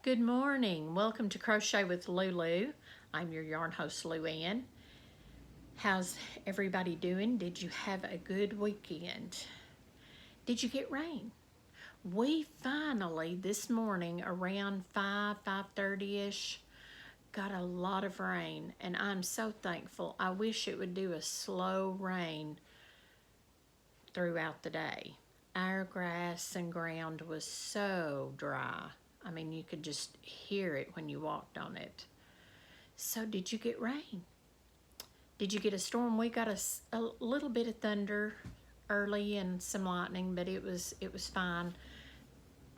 Good morning. Welcome to Crochet with Lulu. I'm your yarn host, Luann. How's everybody doing? Did you have a good weekend? Did you get rain? We finally, this morning, around 5:30ish, got a lot of rain, and I'm so thankful. I wish it would do a slow rain throughout the day. Our grass and ground was so dry. I mean, you could just hear it when you walked on it. So, did you get rain? Did you get a storm? We got a little bit of thunder early and some lightning, but it was fine.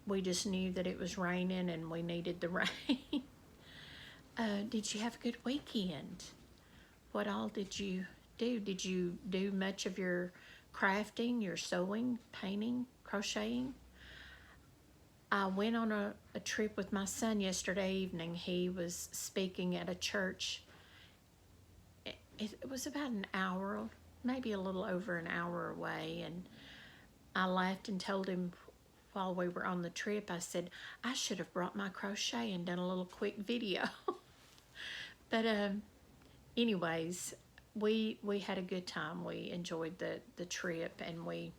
We just knew that it was raining and we needed the rain. Did you have a good weekend? What all did you do? Did you do much of your crafting, your sewing, painting, crocheting? I went on a trip with my son yesterday evening. He was speaking at a church. It was about an hour, maybe a little over an hour away, and I laughed and told him while we were on the trip, I said, I should have brought my crochet and done a little quick video. But anyways, we had a good time. We enjoyed the trip, and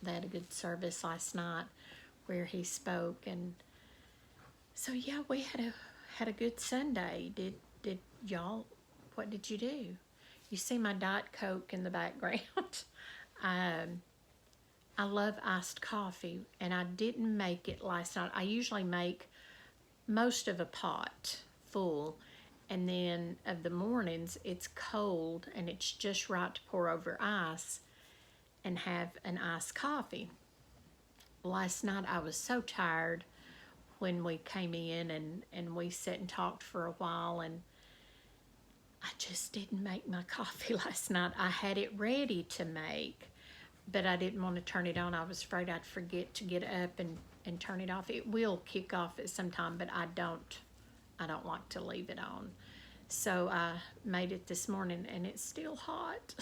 they had a good service last night where he spoke, and so yeah, we had a good Sunday. Did y'all? What did you do? You see my Diet Coke in the background. um, I love iced coffee, and I didn't make it last night. I usually make most of a pot full, and then of the mornings it's cold and it's just right to pour over ice and have an iced coffee. Last night I was so tired when we came in and we sat and talked for a while, and I just didn't make my coffee last night. I had it ready to make, but I didn't want to turn it on. I was afraid I'd forget to get up and turn it off. It will kick off at some time, but I don't like to leave it on. So I made it this morning, and it's still hot.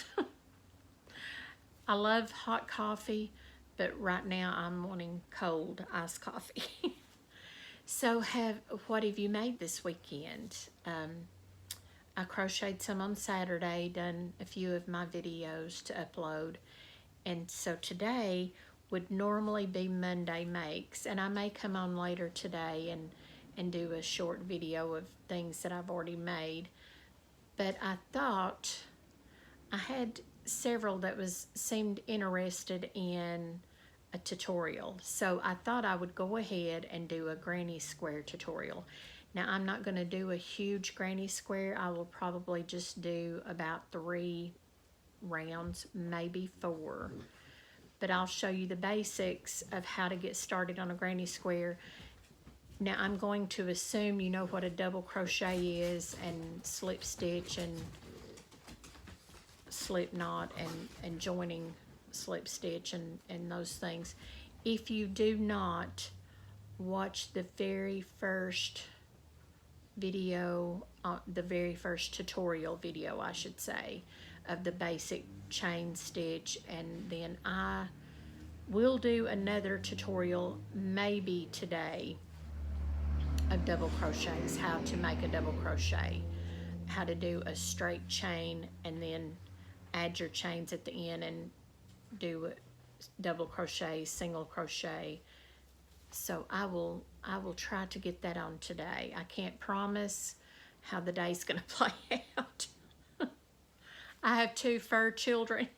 I love hot coffee, but right now I'm wanting cold iced coffee. So what have you made this weekend? I crocheted some on Saturday, done a few of my videos to upload. And so today would normally be Monday makes, and I may come on later today and do a short video of things that I've already made. But I thought I had several that seemed interested in a tutorial. So I thought I would go ahead and do a granny square tutorial. Now I'm not going to do a huge granny square. I will probably just do about 3 rounds, maybe 4. But I'll show you the basics of how to get started on a granny square. Now I'm going to assume you know what a double crochet is, and slip stitch and slip knot and joining slip stitch and those things. If you do not, watch the very first video, the very first tutorial video, I should say, of the basic chain stitch, and then I will do another tutorial maybe today of double crochets, how to make a double crochet, how to do a straight chain and then add your chains at the end and do a double crochet, single crochet. So I will try to get that on today. I can't promise how the day's going to play out. I have 2 fur children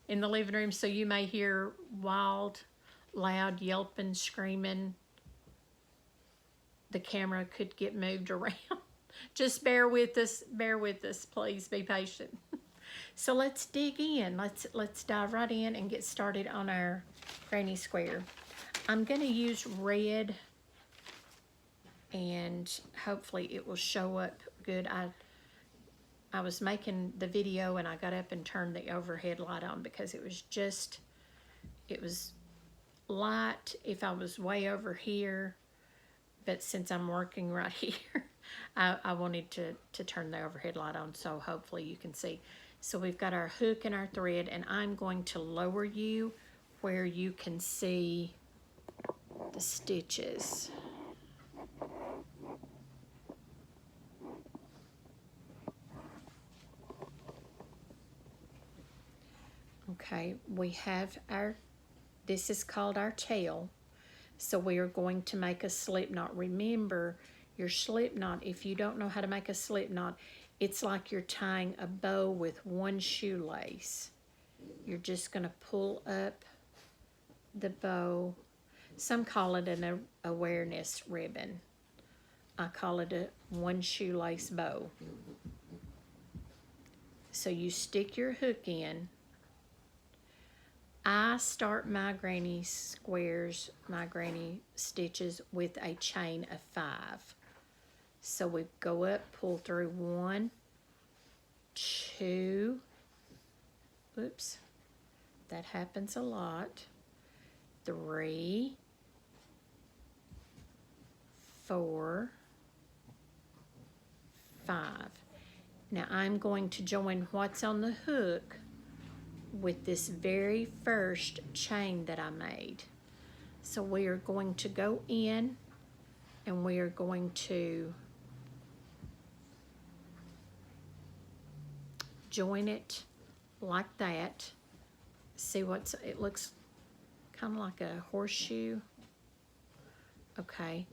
in the living room, so you may hear wild, loud yelping, screaming. The camera could get moved around. Just bear with us, please be patient. So let's dig in. Let's dive right in and get started on our granny square. I'm going to use red, and hopefully it will show up good. I was making the video and I got up and turned the overhead light on because it was light if I was way over here, but since I'm working right here, I wanted to turn the overhead light on, so hopefully you can see. So we've got our hook and our thread, and I'm going to lower you where you can see the stitches. Okay, we have this is called our tail. So we are going to make a slip knot. Remember, your slip knot, if you don't know how to make a slip knot, it's like you're tying a bow with one shoelace. You're just going to pull up the bow. Some call it an awareness ribbon. I call it a one shoelace bow. So you stick your hook in. I start my granny squares, my granny stitches with a chain of 5. So we go up, pull through 1, 2, oops, that happens a lot, 3, 4, 5. Now I'm going to join what's on the hook with this very first chain that I made. So we are going to go in and we are going to join it like that. See it looks kind of like a horseshoe. Okay,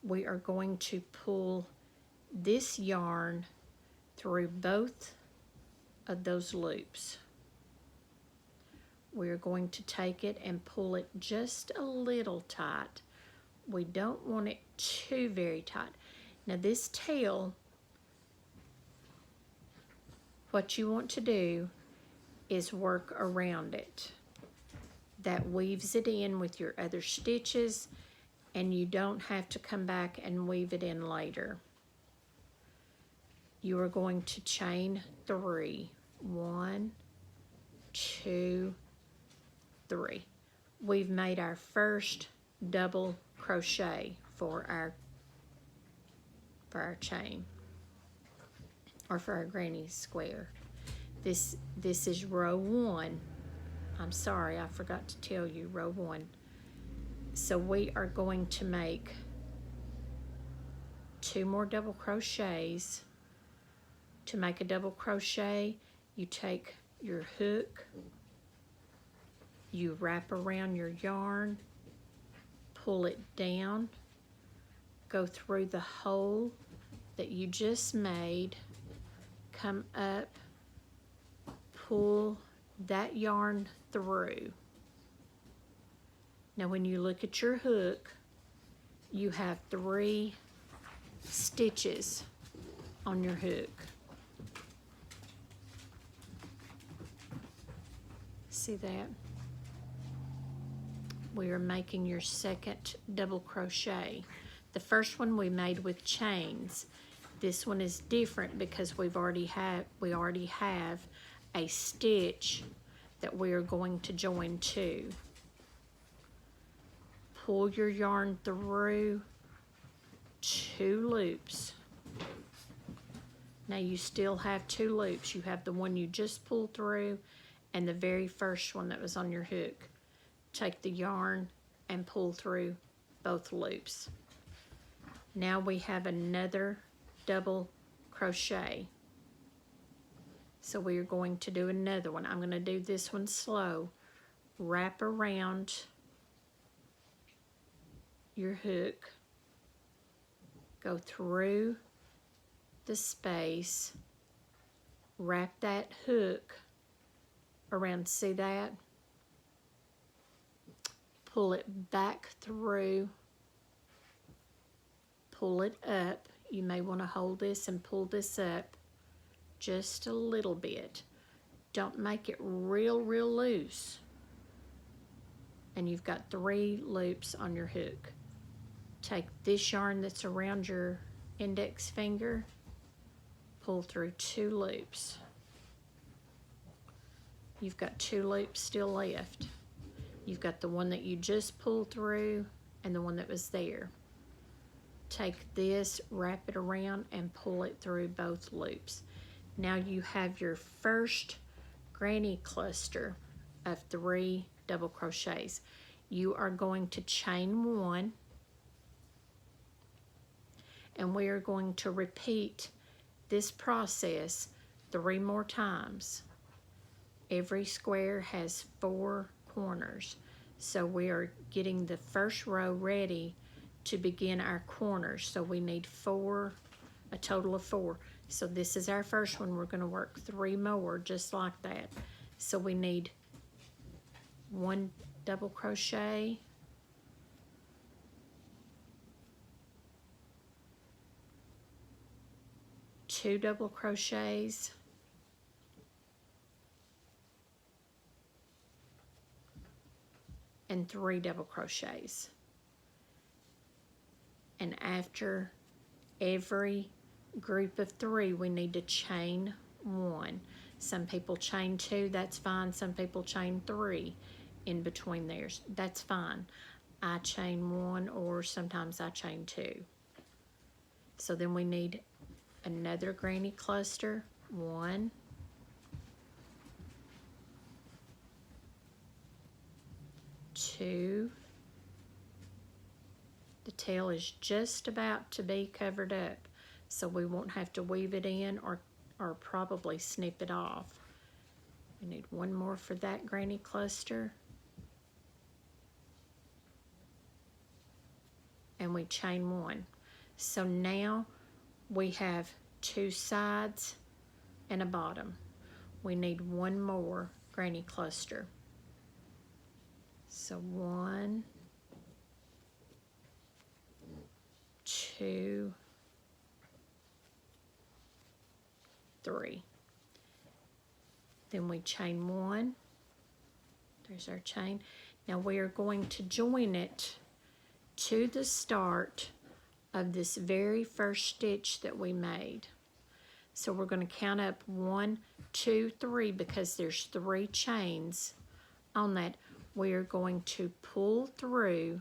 we are going to pull this yarn through both of those loops. We're going to take it and pull it just a little tight. We don't want it too very tight. Now this tail, what you want to do is work around it. That weaves it in with your other stitches, and you don't have to come back and weave it in later. You are going to chain 3. 1, 2, 3. We've made our first double crochet for our chain, or for our granny square. This is row 1. I'm sorry, I forgot to tell you, row 1. So we are going to make 2 more double crochets. To make a double crochet, you take your hook, you wrap around your yarn, pull it down, go through the hole that you just made, come up, pull that yarn through. Now when you look at your hook, you have 3 stitches on your hook. See that? We are making your second double crochet. The first one we made with chains. This one is different because we already have a stitch that we are going to join to. Pull your yarn through 2 loops. Now you still have 2 loops. You have the one you just pulled through and the very first one that was on your hook. Take the yarn and pull through both loops. Now we have another double crochet. So we are going to do another one. I'm going to do this one slow. Wrap around your hook. Go through the space. Wrap that hook around, see that? Pull it back through, pull it up. You may want to hold this and pull this up just a little bit. Don't make it real loose. And you've got 3 loops on your hook. Take this yarn that's around your index finger, pull through 2 loops. You've got 2 loops still left. You've got the one that you just pulled through and the one that was there. Take this, wrap it around, and pull it through both loops. Now you have your first granny cluster of 3 double crochets. You are going to chain 1, and we are going to repeat this process 3 more times. Every square has 4 corners. So we are getting the first row ready to begin our corners. So we need 4, a total of 4. So this is our first one. We're going to work 3 more just like that. So we need 1 double crochet, 2 double crochets, and 3 double crochets. And after every group of 3, we need to chain 1. Some people chain 2, that's fine. Some people chain 3 in between theirs, that's fine. I chain 1, or sometimes I chain 2. So then we need another granny cluster, 1, 2. The tail is just about to be covered up, so we won't have to weave it in or probably snip it off. We need 1 more for that granny cluster. And we chain 1. So now we have 2 sides and a bottom. We need 1 more granny cluster. So 1, 2, 3. Then we chain 1. There's our chain. Now we are going to join it to the start of this very first stitch that we made. So we're going to count up 1, 2, 3 because there's 3 chains on that. We are going to pull through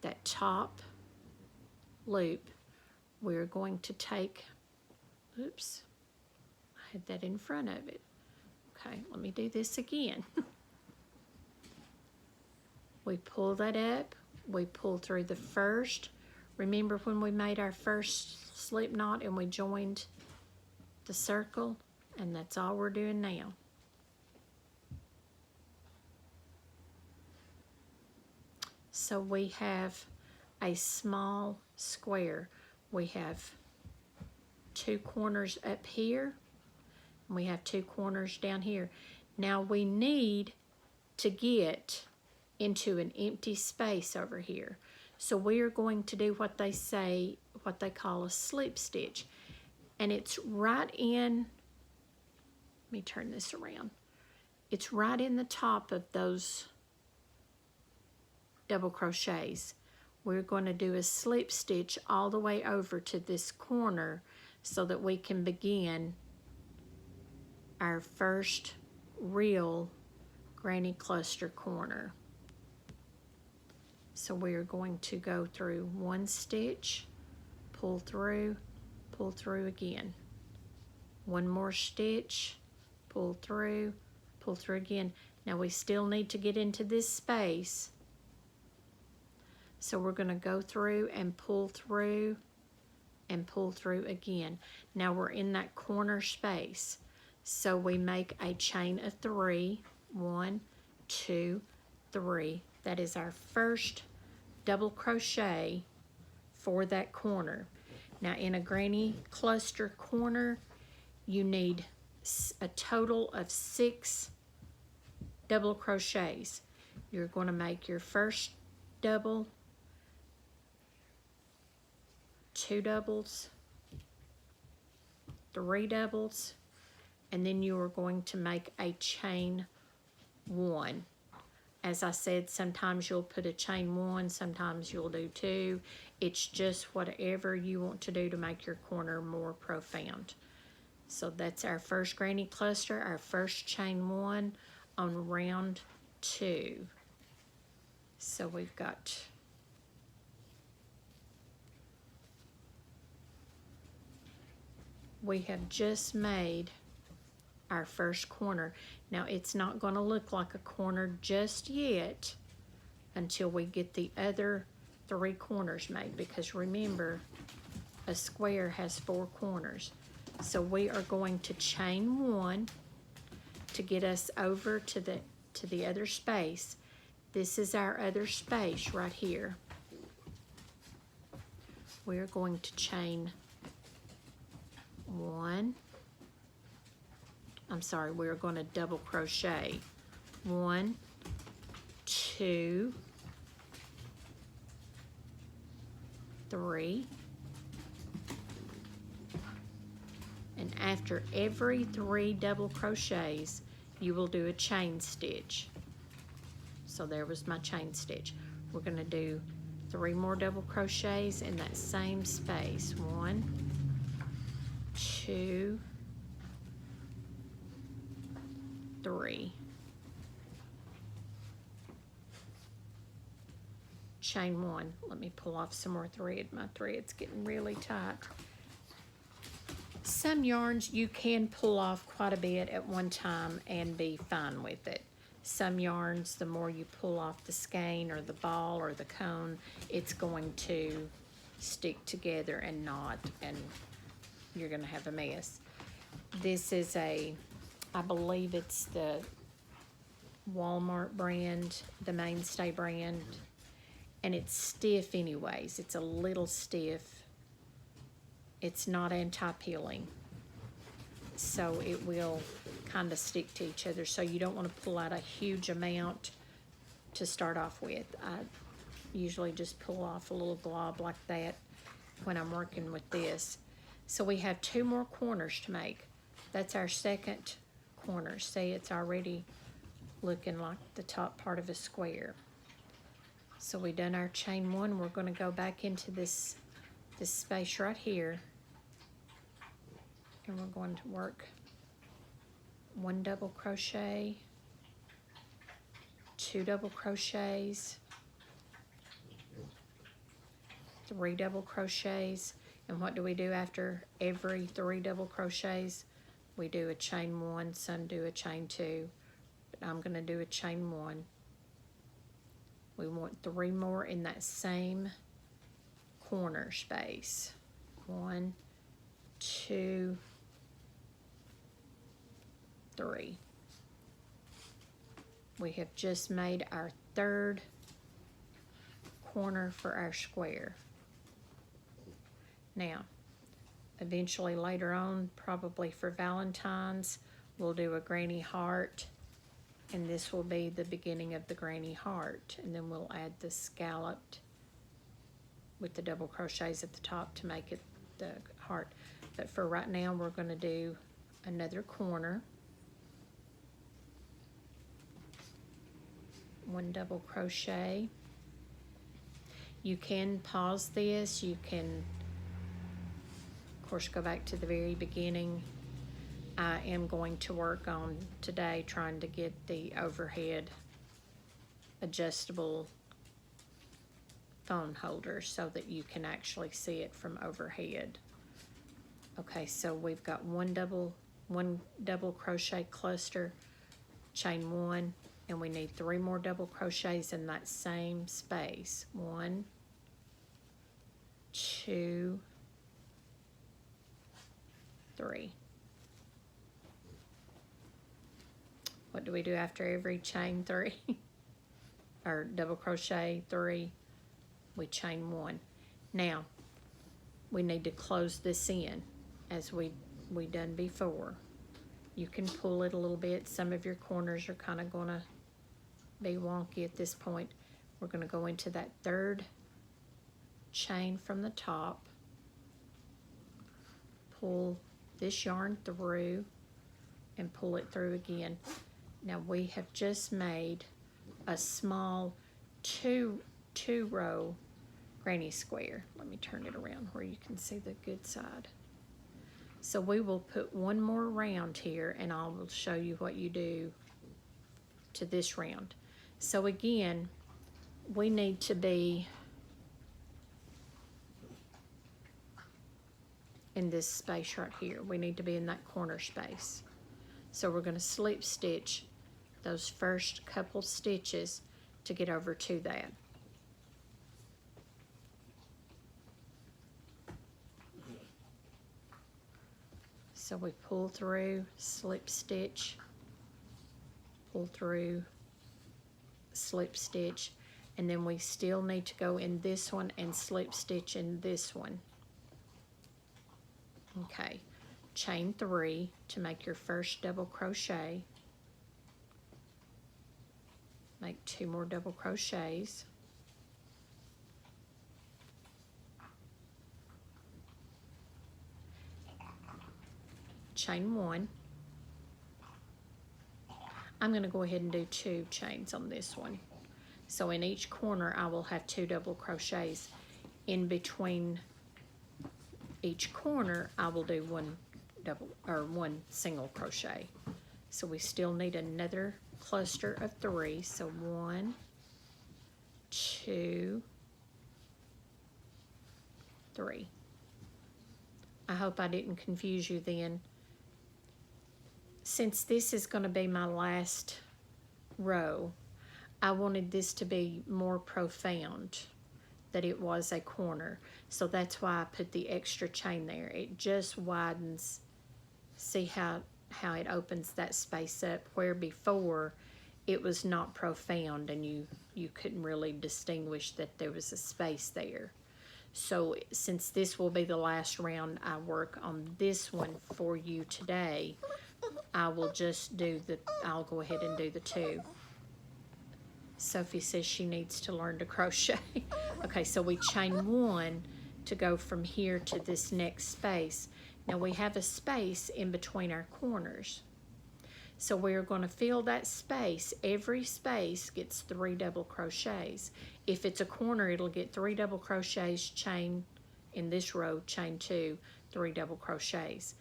that top loop. We're going to take, oops, I had that in front of it. Okay, let me do this again. We pull that up, we pull through the first. Remember when we made our first slip knot and we joined the circle? And that's all we're doing now. So we have a small square. We have 2 corners up here, and we have 2 corners down here. Now we need to get into an empty space over here. So we are going to do what they say, what they call a slip stitch. And it's right in, let me turn this around. It's right in the top of those double crochets. We're going to do a slip stitch all the way over to this corner so that we can begin our first real granny cluster corner. So we are going to go through 1 stitch, pull through again. 1 more stitch, pull through again. Now we still need to get into this space. So we're going to go through and pull through again. Now we're in that corner space. So we make a chain of 3. 1, 2, 3. That is our first double crochet for that corner. Now in a granny cluster corner, you need a total of 6 double crochets. You're going to make your first double, 2 doubles, 3 doubles, and then you are going to make a chain 1. As I said, sometimes you'll put a chain 1, sometimes you'll do 2. It's just whatever you want to do to make your corner more profound. So that's our first granny cluster, our first chain 1 on round 2. So we've got we have just made our first corner. Now it's not going to look like a corner just yet until we get the other 3 corners made, because remember, a square has 4 corners. So we are going to chain 1 to get us over to the other space. This is our other space right here. We're going to chain one. I'm sorry, we're going to double crochet. 1, 2, 3. And after every 3 double crochets, you will do a chain stitch. So there was my chain stitch. We're going to do 3 more double crochets in that same space. 1, 2, 3. Chain 1. Let me pull off some more thread. My thread's getting really tight. Some yarns you can pull off quite a bit at one time and be fine with it. Some yarns, the more you pull off the skein or the ball or the cone, it's going to stick together and knot, and you're going to have a mess. This is I believe it's the Walmart brand, the Mainstay brand, and it's stiff anyways. It's a little stiff. It's not anti-peeling, so it will kind of stick to each other, so you don't want to pull out a huge amount to start off with. I usually just pull off a little glob like that when I'm working with this. So we have 2 more corners to make. That's our second corner. See, it's already looking like the top part of a square. So we done our chain 1. We're going to go back into this space right here, and we're going to work 1 double crochet, 2 double crochets, 3 double crochets. And what do we do after every 3 double crochets? We do a chain 1, some do a chain 2, but I'm going to do a chain 1. We want 3 more in that same corner space. 1, 2, 3. We have just made our 3rd corner for our square. Now, eventually later on, probably for Valentine's, we'll do a granny heart, and this will be the beginning of the granny heart, and then we'll add the scalloped with the double crochets at the top to make it the heart. But for right now, we're going to do another corner, 1 double crochet. You can pause this. You can, of course, go back to the very beginning. I am going to work on today trying to get the overhead adjustable phone holder so that you can actually see it from overhead. Okay, so we've got one double crochet cluster, chain 1, and we need 3 more double crochets in that same space. 1, 2, 3. What do we do after every chain 3? Or double crochet 3? We chain 1. Now, we need to close this in as we done before. You can pull it a little bit. Some of your corners are kind of going to be wonky at this point. We're going to go into that 3rd chain from the top, pull this yarn through, and pull it through again. Now we have just made a small two row granny square. Let me turn it around where you can see the good side. So we will put 1 more round here, and I will show you what you do to this round. So again, we need to be in this space right here. We need to be in that corner space. So we're going to slip stitch those first couple stitches to get over to that. So we pull through, slip stitch pull through, slip stitch, and then we still need to go in this one and slip stitch in this one. Okay, chain 3 to make your first double crochet. Make 2 more double crochets. Chain 1. I'm going to go ahead and do 2 chains on this one. So in each corner I will have 2 double crochets. In between each corner I will do one single crochet. So we still need another cluster of 3. So 1, 2, 3. I hope I didn't confuse you then. Since this is going to be my last row, I wanted this to be more profound, that it was a corner. So that's why I put the extra chain there. It just widens. See how it opens that space up, where before it was not profound and you couldn't really distinguish that there was a space there. So since this will be the last round I work on this one for you today, I will just I'll go ahead and do the 2. Sophie says she needs to learn to crochet. Okay, so we chain 1 to go from here to this next space. Now we have a space in between our corners. So we're going to fill that space. Every space gets 3 double crochets. If it's a corner, it'll get 3 double crochets, chain in this row, chain 2, 3 double crochets.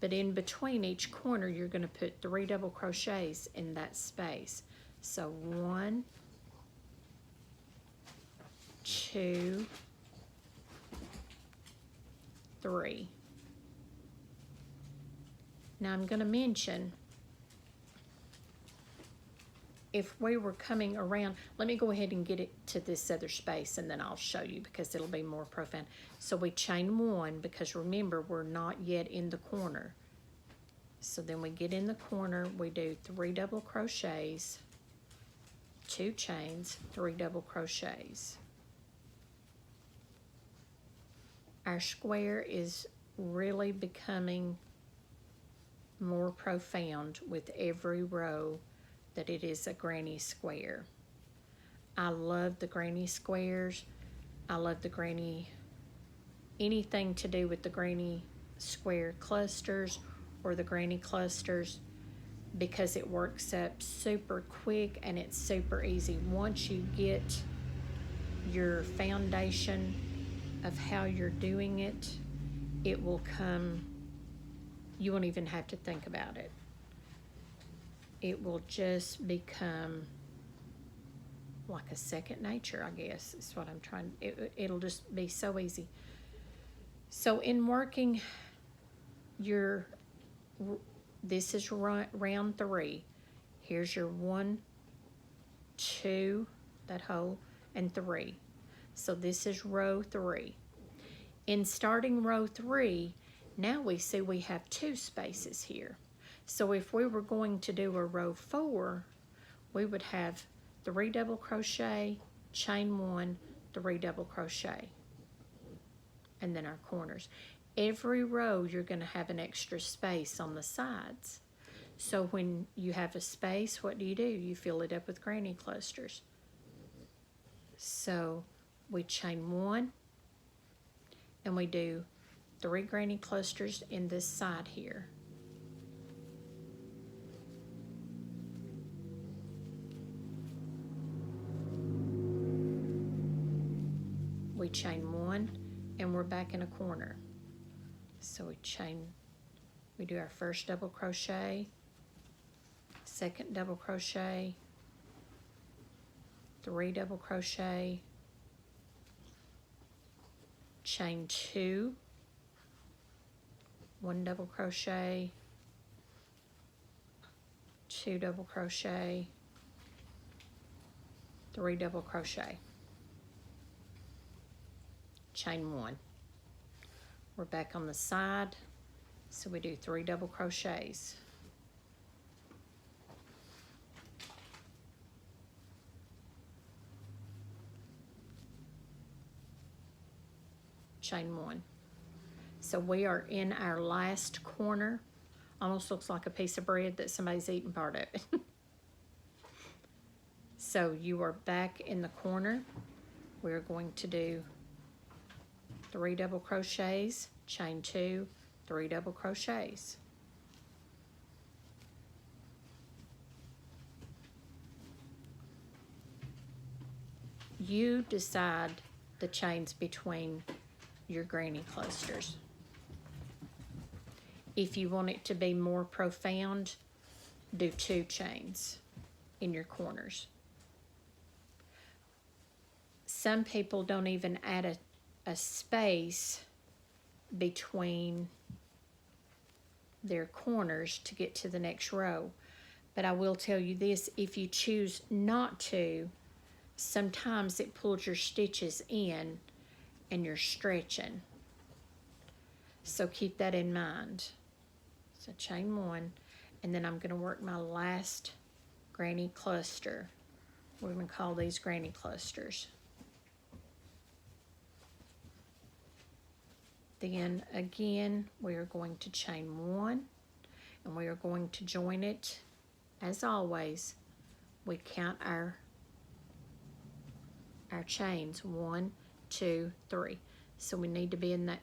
But in between each corner, you're going to put 3 double crochets in that space. So 1, 2, 3. Now I'm going to mention, if we were coming around, let me go ahead and get it to this other space and then I'll show you because it'll be more profound. So we chain 1 because remember we're not yet in the corner. So then we get in the corner, we do 3 double crochets, 2 chains, 3 double crochets. Our square is really becoming more profound with every row that it is a granny square. I love the granny squares. I love the granny, anything to do with the granny square clusters or the granny clusters, because it works up super quick and it's super easy. Once you get your foundation of how you're doing it, it will come, you won't even have to think about it. It will just become like a second nature, I guess, is what I'm trying. It'll just be so easy. So in working this is round 3. Here's your 1, 2, that hole, and 3. So this is row 3. In starting row 3, now we see we have 2 spaces here. So if we were going to do a row 4, we would have 3 double crochet, chain 1, 3 double crochet, and then our corners. Every row you're going to have an extra space on the sides. So when you have a space, what do? You fill it up with granny clusters. So we chain 1 and we do 3 granny clusters in this side here. We chain 1 and we're back in a corner. So we do our first double crochet, second double crochet, 3 double crochet, chain 2, 1 double crochet, 2 double crochet, 3 double crochet, chain 1. We're back on the side, so we do 3 double crochets. chain 1. So we are in our last corner. Almost looks like a piece of bread that somebody's eating part of it. So you are back in the corner. We're going to do 3 double crochets, chain 2, 3 double crochets. You decide the chains between your granny clusters. If you want it to be more profound, do 2 chains in your corners. Some people don't even add a space between their corners to get to the next row. But I will tell you this, if you choose not to, sometimes it pulls your stitches in and you're stretching. So keep that in mind. So chain 1, and then I'm going to work my last granny cluster. We're going to call these granny clusters. Then again, we are going to chain 1, and we are going to join it. As always, we count our chains, 1, 2, 3. So we need to be in that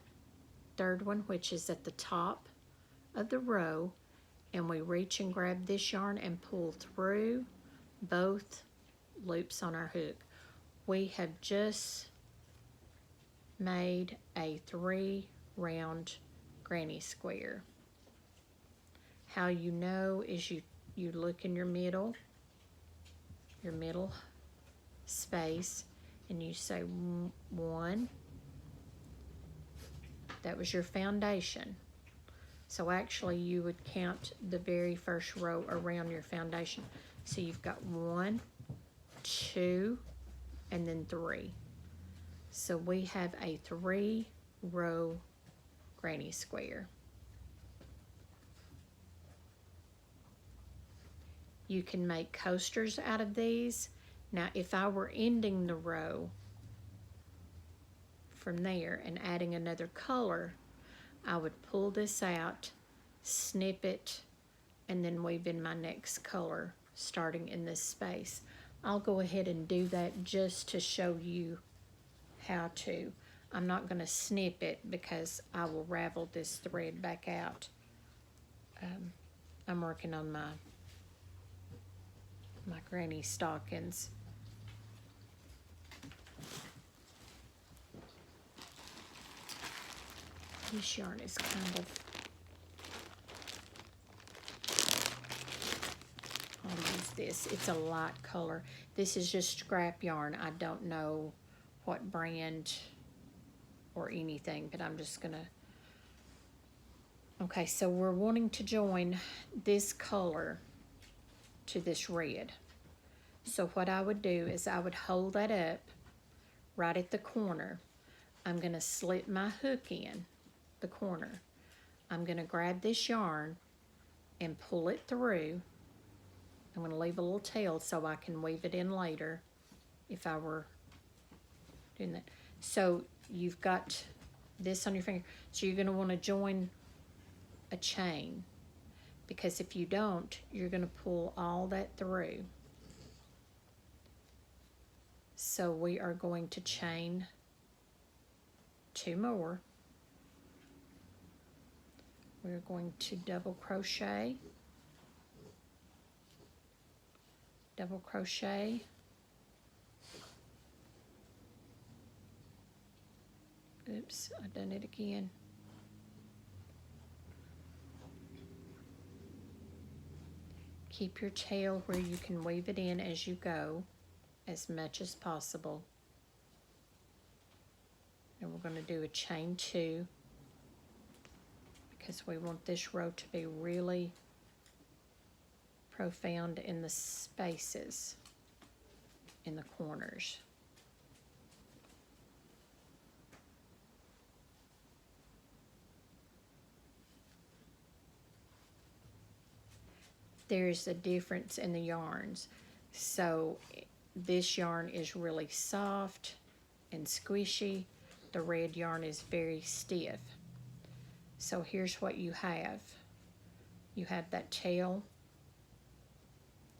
third one, which is at the top of the row, and we reach and grab this yarn and pull through both loops on our hook. We have just made a 3 round granny square. How you know is you look in your middle space, and you say 1. That was your foundation. So actually you would count the very first row around your foundation. So you've got 1, 2, and then 3. So we have a 3 row granny square. You can make coasters out of these. Now if I were ending the row from there and adding another color, I would pull this out, snip it, and then weave in my next color starting in this space. I'll go ahead and do that just to show you how to. I'm not going to snip it because I will ravel this thread back out. I'm working on my granny stockings. This yarn is kind of, I'll use this. It's a light color. This is just scrap yarn. I don't know what brand or anything, but I'm just gonna, okay, so we're wanting to join this color to this red. So what I would do is I would hold that up right at the corner. I'm gonna slip my hook in the corner. I'm gonna grab this yarn and pull it through. I'm gonna leave a little tail so I can weave it in later if I were doing that. So you've got this on your finger. So you're gonna wanna join a chain, because if you don't, you're gonna pull all that through. So we are going to chain 2 more. We're going to double crochet, double crochet, oops, I've done it again. Keep your tail where you can weave it in as you go, as much as possible. And we're going to do a chain 2 because we want this row to be really profound in the spaces in the corners. There's a difference in the yarns. So this yarn is really soft and squishy. the red yarn is very stiff. So here's what you have. You have that tail,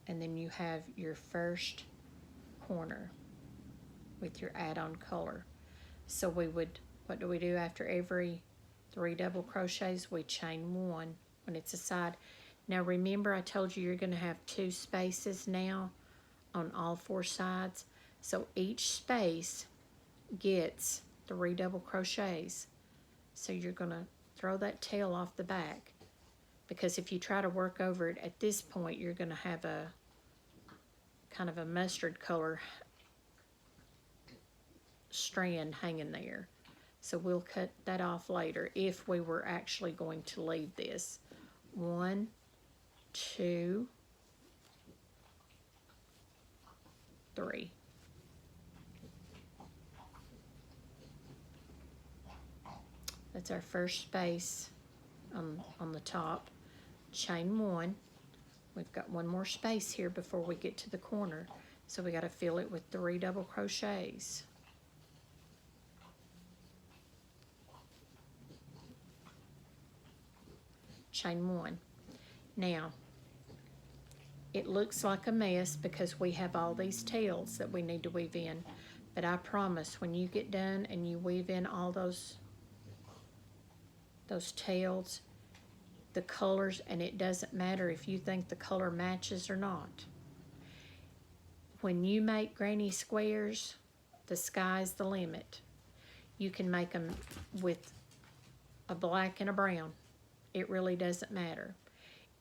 and then you have your first corner with your add-on color. So we would, what do we do after every 3 double crochets? We chain 1 when it's a side. Now remember, I told you you're going to have 2 spaces now on all 4 sides. So each space gets 3 double crochets. So you're going to throw that tail off the back, because if you try to work over it at this point, you're going to have a kind of a mustard color strand hanging there. So we'll cut that off later if we were actually going to leave this. 1, 2, 3. That's our first space on the top. Chain 1. We've got 1 more space here before we get to the corner. So we got to fill it with 3 double crochets. Chain 1. Now, it looks like a mess because we have all these tails that we need to weave in. But I promise, when you get done and you weave in all those tails, the colors, and it doesn't matter if you think the color matches or not. When you make granny squares, the sky's the limit. You can make them with a black and a brown. It really doesn't matter.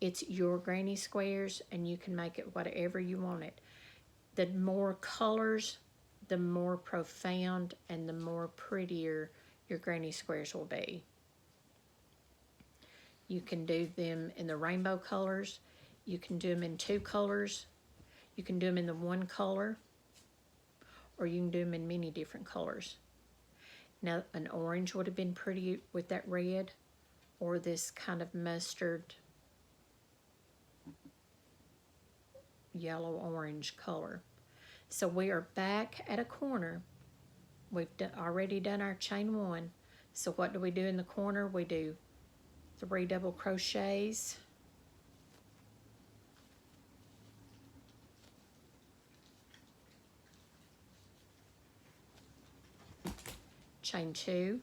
It's your granny squares, and you can make it whatever you want it. The more colors, the more profound and the more prettier your granny squares will be. You can do them in the rainbow colors. You can do them in 2 colors. You can do them in the 1 color. Or you can do them in many different colors. Now, an orange would have been pretty with that red, or this kind of mustard yellow-orange color. So we are back at a corner. We've already done our chain 1. So what do we do in the corner? We do 3 double crochets, chain 2,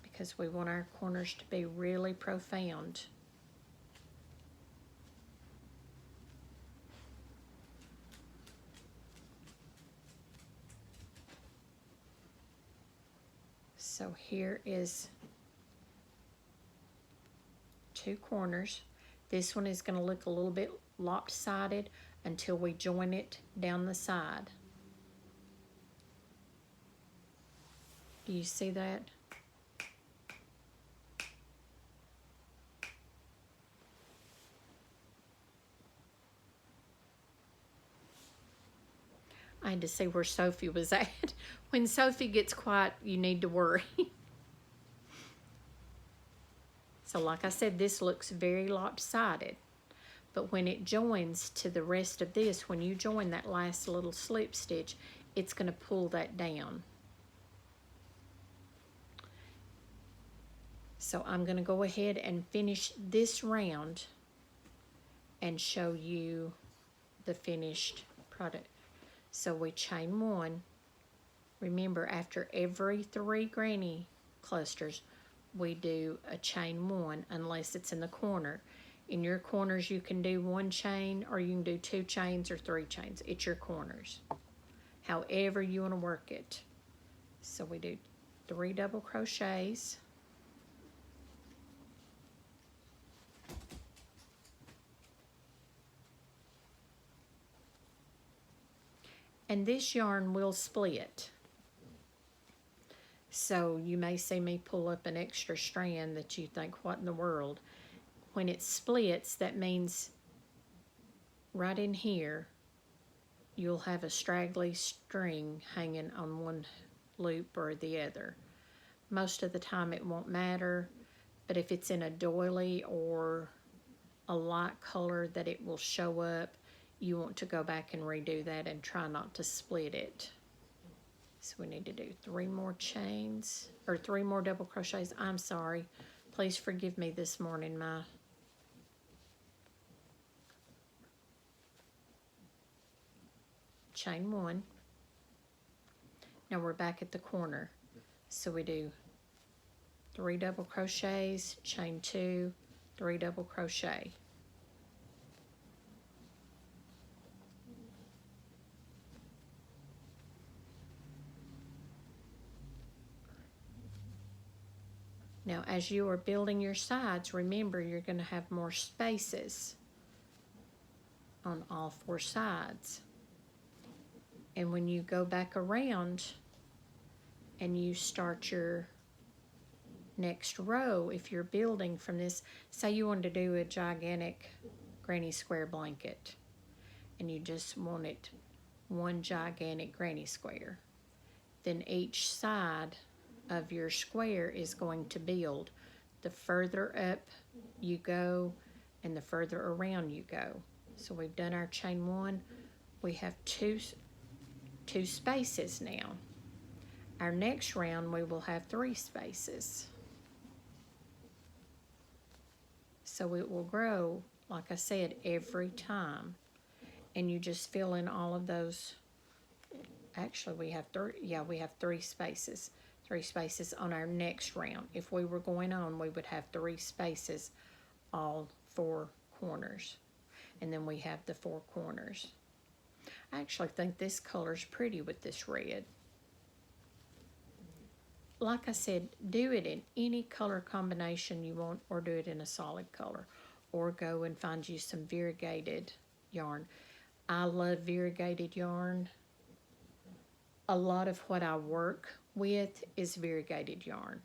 because we want our corners to be really profound. So here is 2 corners. This one is going to look a little bit lopsided until we join it down the side. Do you see that? I had to see where Sophie was at. When Sophie gets quiet, you need to worry. So like I said, this looks very lopsided. But when it joins to the rest of this, when you join that last little slip stitch, it's going to pull that down. So I'm going to go ahead and finish this round and show you the finished product. So we chain 1. Remember, after every 3 granny clusters, we do a chain 1 unless it's in the corner. In your corners, you can do 1 chain, or you can do 2 chains or 3 chains. It's your corners. However you want to work it. So we do 3 double crochets. And this yarn will split. So you may see me pull up an extra strand that you think, what in the world? When it splits, that means right in here, you'll have a straggly string hanging on one loop or the other. Most of the time it won't matter, but if it's in a doily or a light color that it will show up, you want to go back and redo that and try not to split it. So we need to do 3 more chains, or 3 more double crochets. I'm sorry. Please forgive me this morning, my chain 1. Now we're back at the corner. So we do 3 double crochets, chain 2, 3 double crochet. Now, as you are building your sides, remember you're going to have more spaces on all 4 sides. And when you go back around and you start your next row, if you're building from this, say you wanted to do a gigantic granny square blanket, and you just want it one gigantic granny square, then each side of your square is going to build. The further up you go and the further around you go. So we've done our chain 1. We have two spaces now. Our next round we will have 3 spaces. So it will grow, like I said, every time. And you just fill in all of those. Actually, we have 3, yeah, we have 3 spaces. 3 spaces on our next round. If we were going on, we would have 3 spaces, all 4 corners. And then we have the 4 corners. I actually think this color's pretty with this red. Like I said, do it in any color combination you want, or do it in a solid color, or go and find you some variegated yarn. I love variegated yarn. A lot of what I work with is variegated yarn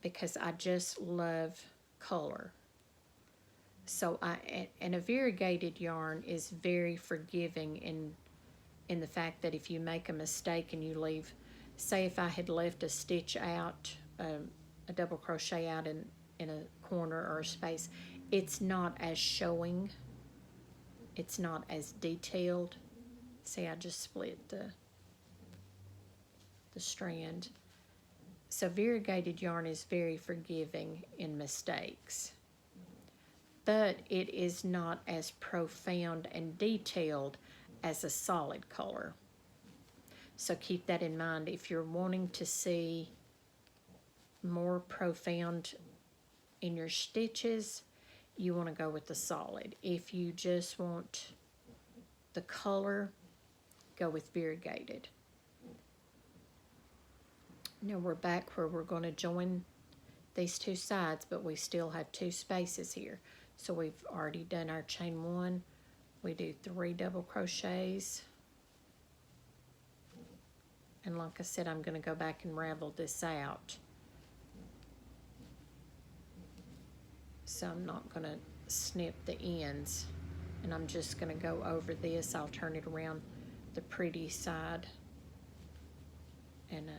because I just love color. So and a variegated yarn is very forgiving in the fact that if you make a mistake and you leave, say if I had left a stitch out, a double crochet out in a corner or a space, it's not as showing, it's not as detailed. See, I just split the strand. So variegated yarn is very forgiving in mistakes, but it is not as profound and detailed as a solid color. So keep that in mind. If you're wanting to see more profound in your stitches, you want to go with the solid. If you just want the color, go with variegated. Now we're back where we're going to join these 2 sides, but we still have 2 spaces here. So we've already done our chain 1. We do 3 double crochets. And like I said, I'm going to go back and ravel this out. So I'm not going to snip the ends. And I'm just going to go over this. I'll turn it around the pretty side. And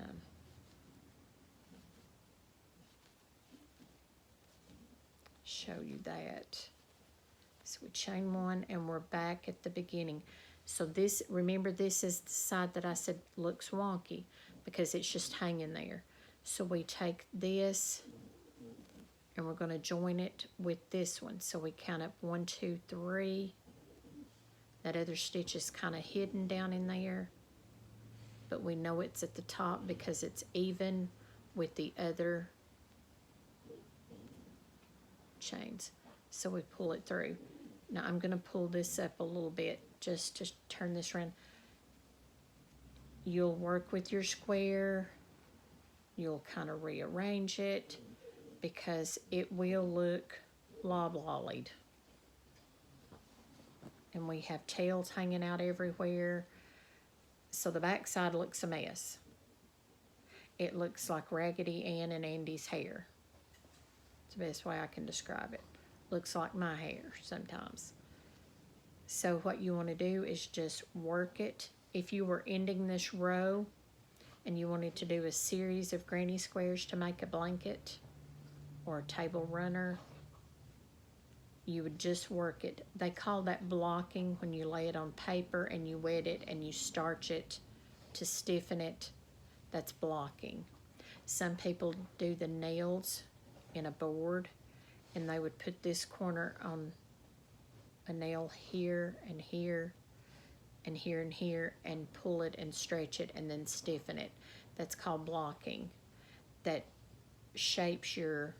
show you that. So we chain 1 and we're back at the beginning. So this, remember, this is the side that I said looks wonky because it's just hanging there. So we take this and we're going to join it with this one. So we count up 1, 2, 3. That other stitch is kind of hidden down in there, but we know it's at the top because it's even with the other chains. So we pull it through. Now I'm going to pull this up a little bit just to turn this around. You'll work with your square. You'll kind of rearrange it because it will look loblollied. And we have tails hanging out everywhere. So the back side looks a mess. It looks like Raggedy Ann and Andy's hair. It's the best way I can describe it. Looks like my hair sometimes. So what you want to do is just work it. If you were ending this row and you wanted to do a series of granny squares to make a blanket or a table runner, You would just work it. They call that blocking when you lay it on paper and you wet it and you starch it to stiffen it. That's blocking. Some people do the nails in a board, and they would put this corner on a nail here and here and here and here and pull it and stretch it and then stiffen it. That's called blocking. That shapes your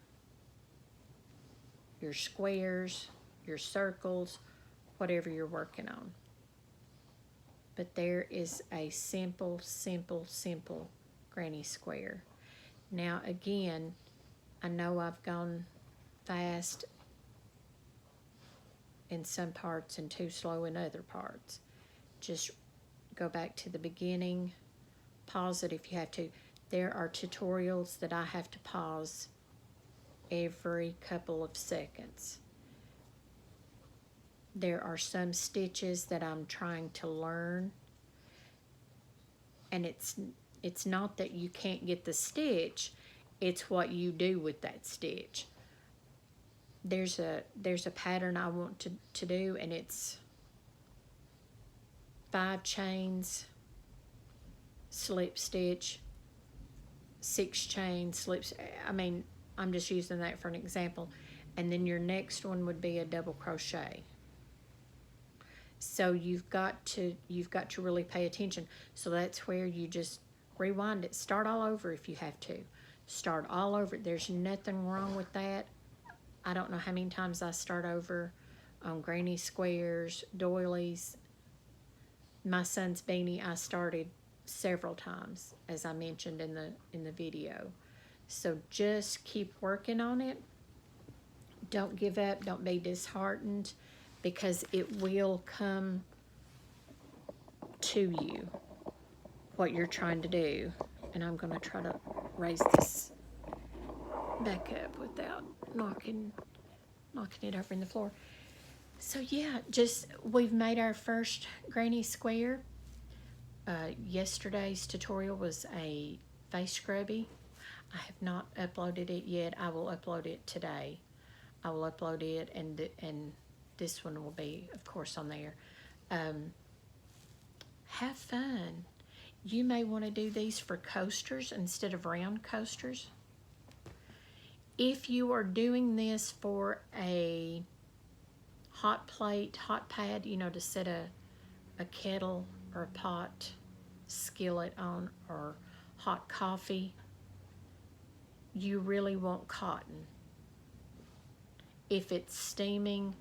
squares, your circles, whatever you're working on. But there is a simple, simple, simple granny square. Now again, I know I've gone fast in some parts and too slow in other parts. Just go back to the beginning, pause it if you have to. There are tutorials that I have to pause every couple of seconds. There are some stitches that I'm trying to learn, and it's not that you can't get the stitch, it's what you do with that stitch. There's a pattern I want to do, and it's 5 chains, slip stitch, 6 chains, slips. I mean, I'm just using that for an example. And then your next one would be a double crochet. So you've got to really pay attention. So that's where you just rewind it. Start all over if you have to. Start all over. There's nothing wrong with that. I don't know how many times I start over on granny squares, doilies. My son's beanie I started several times, as I mentioned in the video. So just keep working on it. Don't give up. Don't be disheartened, because it will come to you, what you're trying to do. And I'm going to try to raise this back up without knocking it over in the floor. So yeah, we've made our first granny square. Yesterday's tutorial was a face scrubby. I have not uploaded it yet. I will upload it today. I will upload it, and this one will be, of course, on there. Have fun. You may want to do these for coasters instead of round coasters. If you are doing this for a hot plate, hot pad, to set a kettle or a pot skillet on, or hot coffee, you really want cotton. If it's steaming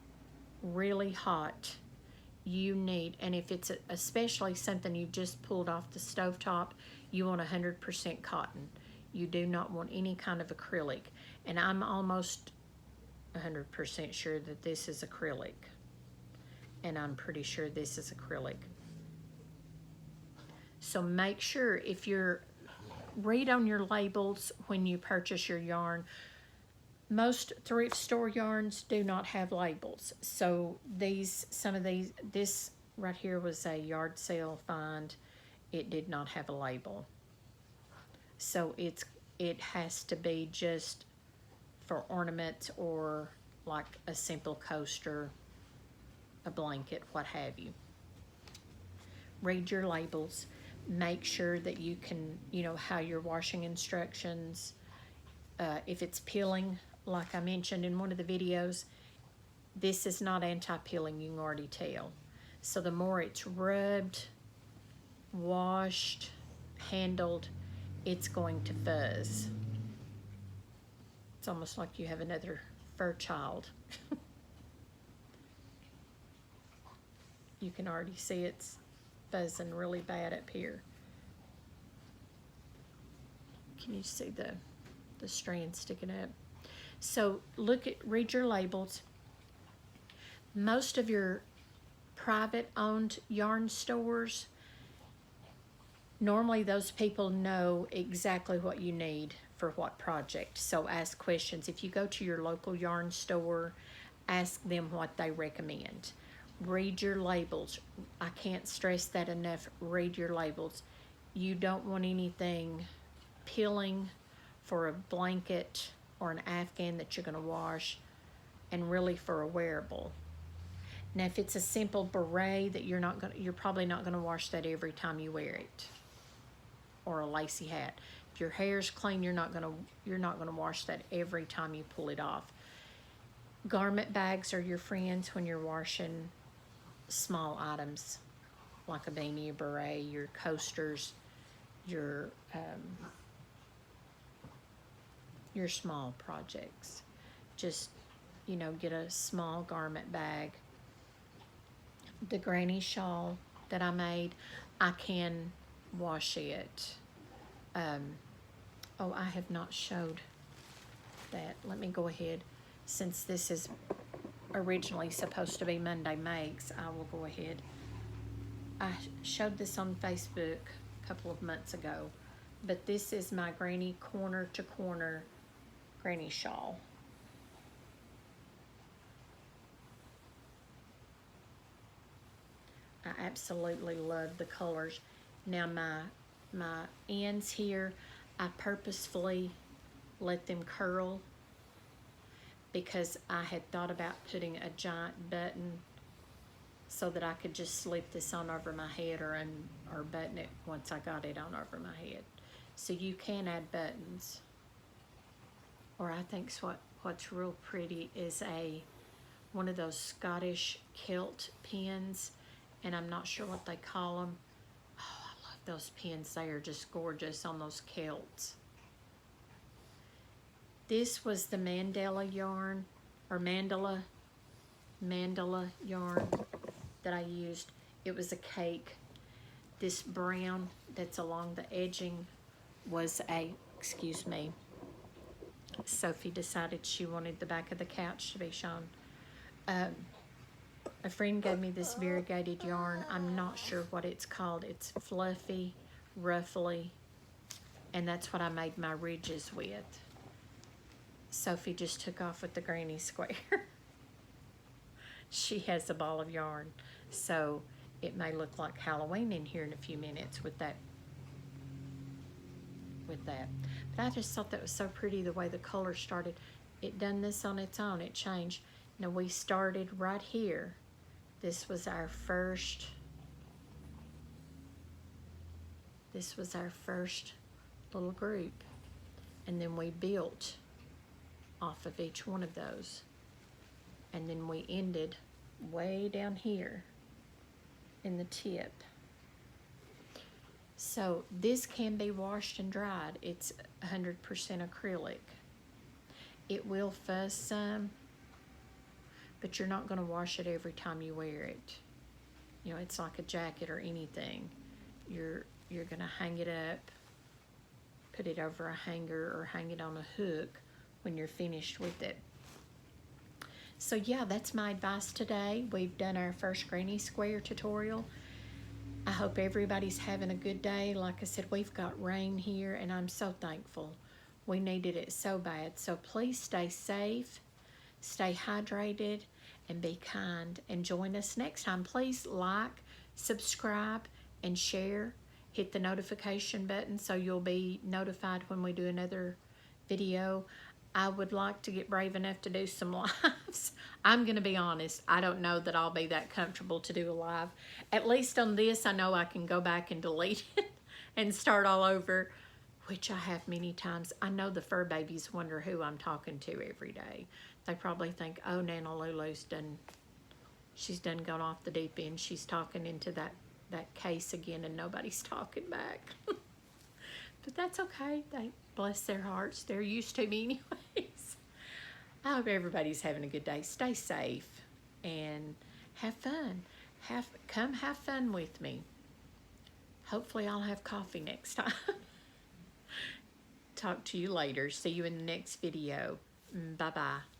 really hot, you need, and if it's especially something you've just pulled off the stovetop, you want 100% cotton. You do not want any kind of acrylic. And I'm almost 100% sure that this is acrylic. And I'm pretty sure this is acrylic. So make sure, read on your labels when you purchase your yarn. Most thrift store yarns do not have labels. So this right here was a yard sale find. It did not have a label. So it has to be just for ornament, or like a simple coaster, a blanket, what have you. Read your labels. Make sure that you can, how your washing instructions. If it's peeling, like I mentioned in one of the videos, this is not anti-peeling, you can already tell. So the more it's rubbed, washed, handled, it's going to fuzz. It's almost like you have another fur child. You can already see it's fuzzing really bad up here. Can you see the strand sticking up? So read your labels. Most of your private owned yarn stores, normally those people know exactly what you need for what project. So ask questions. If you go to your local yarn store, ask them what they recommend. Read your labels. I can't stress that enough. Read your labels. You don't want anything peeling for a blanket or an afghan that you're going to wash. and really for a wearable. Now, if it's a simple beret that you're probably not gonna wash that every time you wear it, or a lacy hat. If your hair's clean, you're not gonna wash that every time you pull it off. Garment bags are your friends when you're washing small items like a beanie, a beret, your coasters, your small projects. Just, get a small garment bag. The granny shawl that I made, I can wash it. Oh, I have not showed that. Let me go ahead. Since this is originally supposed to be Monday Makes, I will go ahead. I showed this on Facebook a couple of months ago, but this is my granny corner to corner granny shawl. I absolutely love the colors. Now my ends here, I purposefully let them curl because I had thought about putting a giant button so that I could just slip this on over my head or button it once I got it on over my head. So you can add buttons. Or I think what's real pretty is one of those Scottish kilt pins, and I'm not sure what they call them. Oh, I love those pins. They are just gorgeous on those kilts. This was the Mandala yarn, or Mandala yarn that I used. It was a cake. This brown that's along the edging was excuse me, Sophie decided she wanted the back of the couch to be shown. A friend gave me this variegated yarn. I'm not sure what it's called. It's fluffy, ruffly, and that's what I made my ridges with. Sophie just took off with the granny square. She has a ball of yarn, so it may look like Halloween in here in a few minutes with that. But I just thought that was so pretty the way the color started. It done this on its own. It changed. Now we started right here. This was our first little group, and then we built off of each one of those, and then we ended way down here in the tip. So this can be washed and dried. It's 100% acrylic. It will fuzz some, but you're not going to wash it every time you wear it. It's like a jacket or anything. You're going to hang it up, put it over a hanger, or hang it on a hook when you're finished with it. So yeah, that's my advice today. We've done our first granny square tutorial. I hope everybody's having a good day. Like I said, we've got rain here, and I'm so thankful. We needed it so bad. So please stay safe, stay hydrated, and be kind. And join us next time. Please like, subscribe, and share. Hit the notification button so you'll be notified when we do another video. I would like to get brave enough to do some lives. I'm going to be honest. I don't know that I'll be that comfortable to do a live. At least on this, I know I can go back and delete it and start all over, which I have many times. I know the fur babies wonder who I'm talking to every day. They probably think, oh, Nana Lulu's she's done gone off the deep end. She's talking into that case again, and nobody's talking back. But that's okay. They bless their hearts. They're used to me anyways. I hope everybody's having a good day. Stay safe and have fun. Come have fun with me. Hopefully I'll have coffee next time. Talk to you later. See you in the next video. Bye-bye.